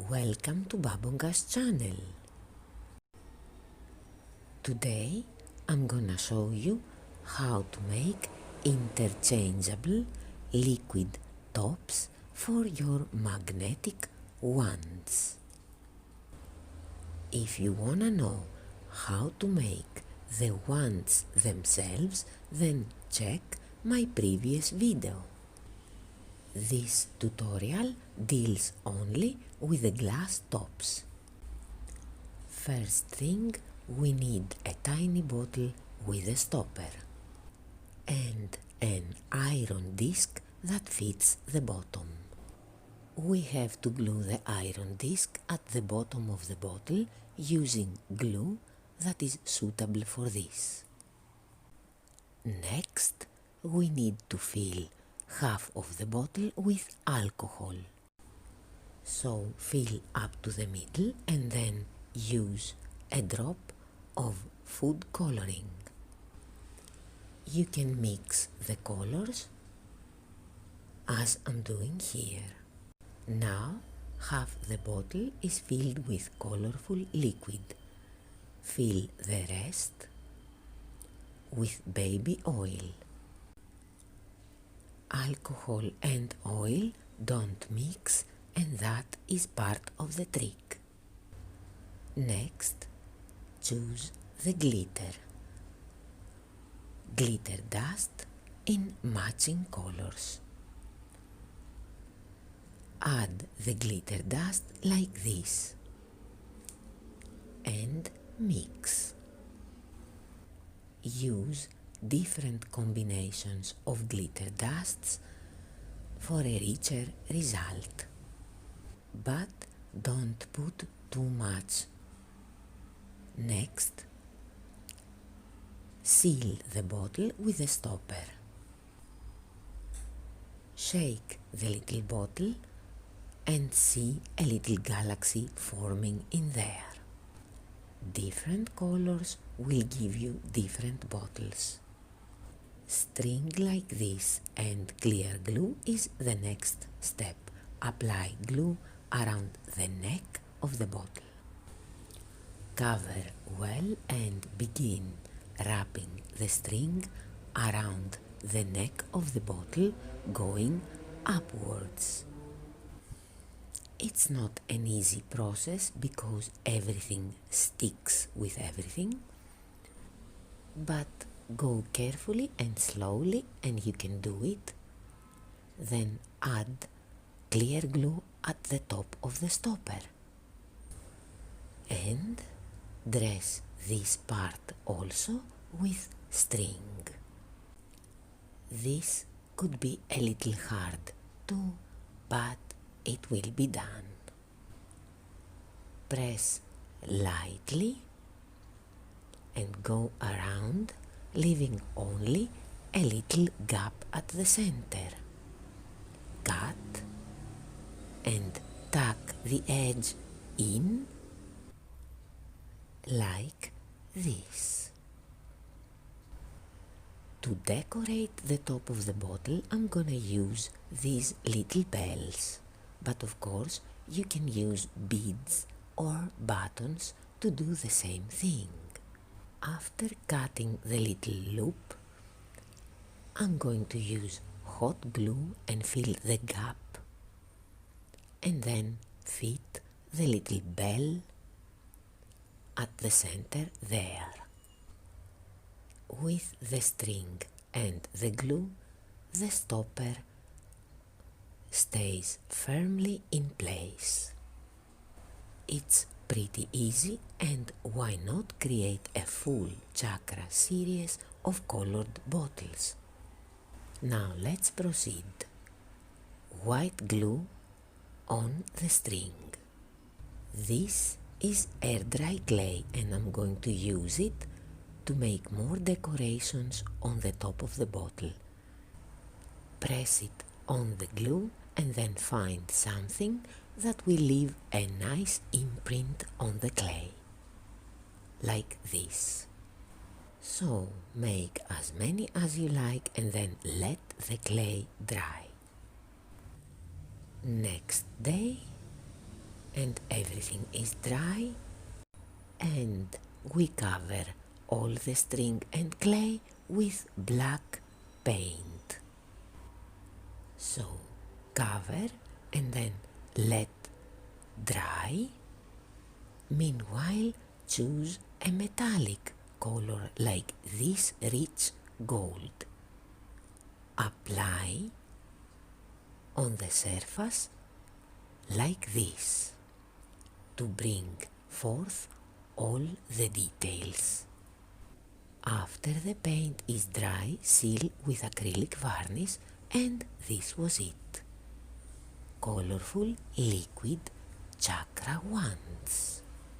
Welcome to Babonga's channel. Today I'm gonna show you how to make interchangeable liquid tops for your magnetic wands. If you wanna know how to make the wands themselves, then check my previous video. This tutorial deals only with the glass tops. First thing, we need a tiny bottle with a stopper and an iron disc that fits the bottom. We have to glue the iron disc at the bottom of the bottle using glue that is suitable for this. Next, we need to fill half of the bottle with alcohol. So fill up to the middle and then use a drop of food coloring. You can mix the colors as I'm doing here. Now half the bottle is filled with colorful liquid. Fill the rest with baby oil. Alcohol and oil don't mix, and that is part of the trick. Next, choose the glitter. Glitter dust in matching colors. Add the glitter dust like this and mix. Use different combinations of glitter dusts for a richer result, but don't put too much. Next, seal the bottle with a stopper. Shake the little bottle and see a little galaxy forming in there. Different colors will give you different bottles. String like this and clear glue is the next step. Apply glue around the neck of the bottle. Cover well and begin wrapping the string around the neck of the bottle, going upwards. It's not an easy process because everything sticks with everything, but go carefully and slowly and you can do it. Then add clear glue at the top of the stopper and dress this part also with string. This could be a little hard too, but it will be done. Press lightly and go around, leaving only a little gap at the center. Cut and tuck the edge in like this. To decorate the top of the bottle, I'm gonna use these little bells, but of course you can use beads or buttons to do the same thing. After cutting the little loop, I'm going to use hot glue and fill the gap and then fit the little bell at the center there. With the string and the glue, the stopper stays firmly in place. It's pretty easy, and why not create a full Chakra series of colored bottles? Now let's proceed. White glue on the string. This is air dry clay and I'm going to use it to make more decorations on the top of the bottle. Press it on the glue and then find something that will leave a nice imprint on the clay, like this. So make as many as you like and then let the clay dry. Next day, and everything is dry, and we cover all the string and clay with black paint. So cover and then let dry. Meanwhile, choose a metallic color like this rich gold. Apply on the surface like this to bring forth all the details. After the paint is dry, seal with acrylic varnish, and this was it. Colorful liquid chakra wands.